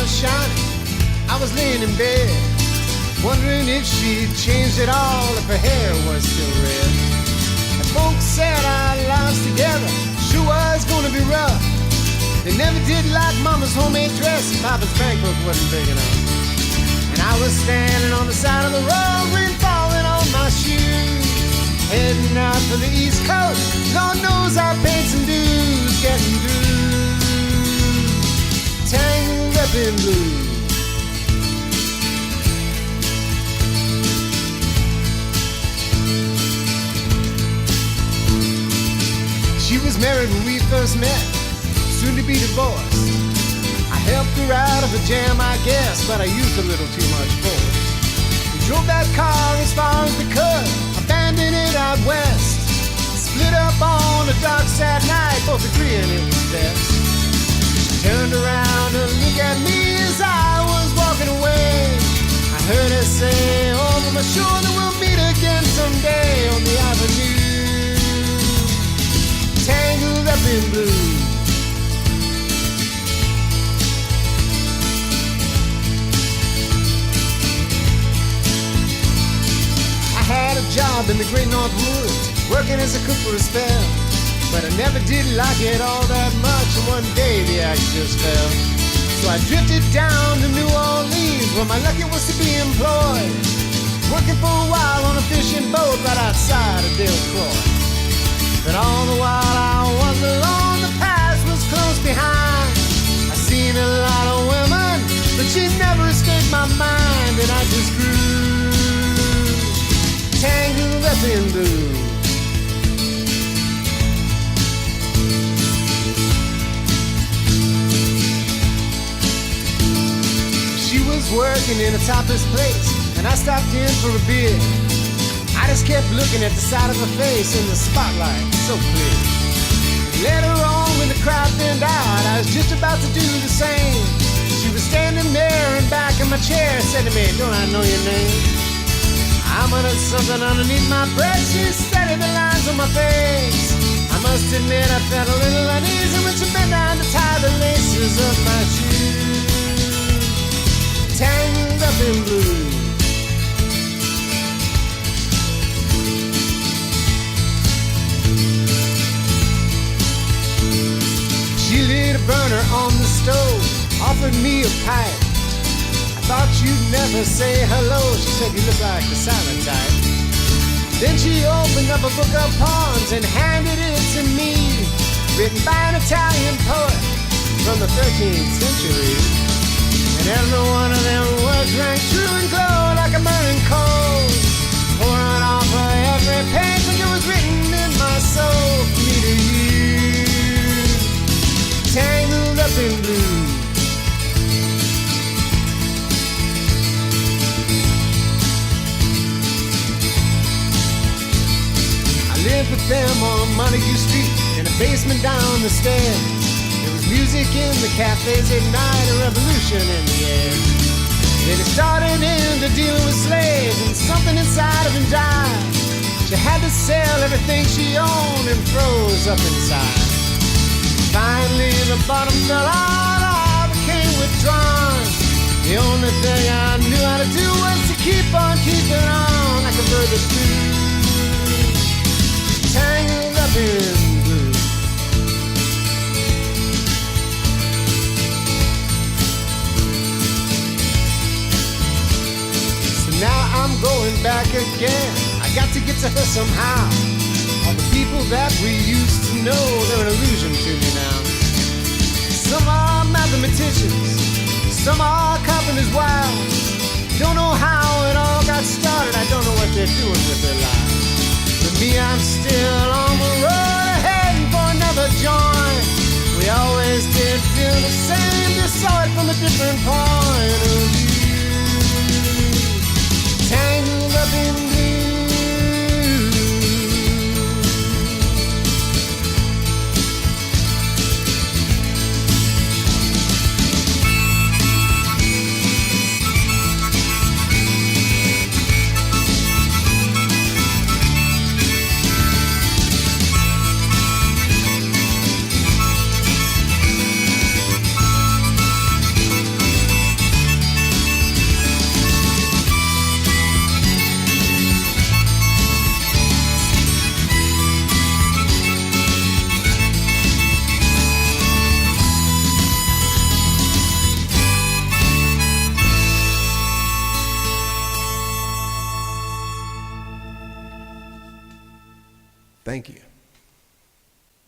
was shining. I was laying in bed, wondering if she'd changed at all, if her hair was still red. And folks said our lives together sure was gonna be rough. They never did like Mama's homemade dress, and Papa's bank book wasn't big enough. And I was standing on the side of the road, rain falling on my shoes, heading out for the East Coast. Lord knows I paid some dues, getting through, tangled up in blue. She was married when we first met, soon to be divorced. I helped her out of a jam, I guess, but I used a little too much force. We drove that car as far as we could, abandoned it out west. Split up on a dark, sad night, both agreeing it was best. She turned around to look at me as I was walking away. I heard her say over my shoulder, we'll meet again someday on the avenue, tangled up in blue. I had a job in the Great North Woods, working as a cook for a spell, but I never did like it all that much, and one day the axe just fell. So I drifted down to New Orleans, where my lucky was to be employed, working for a while on a fishing boat right outside of Delacroix. But all the while I was alone, the past was close behind. I seen a lot of women, but she never escaped my mind, and I just grew tangled up in blue. She was working in a topless place, and I stopped in for a beer. I just kept looking at the side of her face in the spotlight, so clear. Later on, when the crowd thinned out, I was just about to do the same. She was standing there and back in my chair, said to me, "Don't I know your name?" I muttered something underneath my breath. She studied the lines on my face. I must admit I felt a little uneasy when she bent down to tie the laces of my shoes, tangled up in blue. She lit a burner on the stove, offered me a pipe. I thought you'd never say hello. She said you look like the silent type. Then she opened up a book of poems and handed it to me, written by an Italian poet from the 13th century. And every one of them words rang true and glowed like a burning coal, pouring off of every page like it was written in my soul, from me to you, tangled up in blue. I lived with them on Montague Street, in a basement down the stairs. There was music in the cafes at night, a revolution in the air. Then it started into dealing with slaves, and something inside of him died. She had to sell everything she owned and froze up inside. Finally the bottom fell out, I became withdrawn. The only thing I knew how to do was to keep on keeping on, like a bird that's blue, tangled up in blue. So now I'm going back again. I got to get to her somehow. All the people that we used to know, they're an illusion to me now. Some are mathematicians, some are carpenters' wives. Don't know how it all got started, I don't know what they're doing with their lives. For me, I'm still on the road, heading for another joint. We always did feel the same, just saw it from a different point of view, tangled up in blue. Thank you.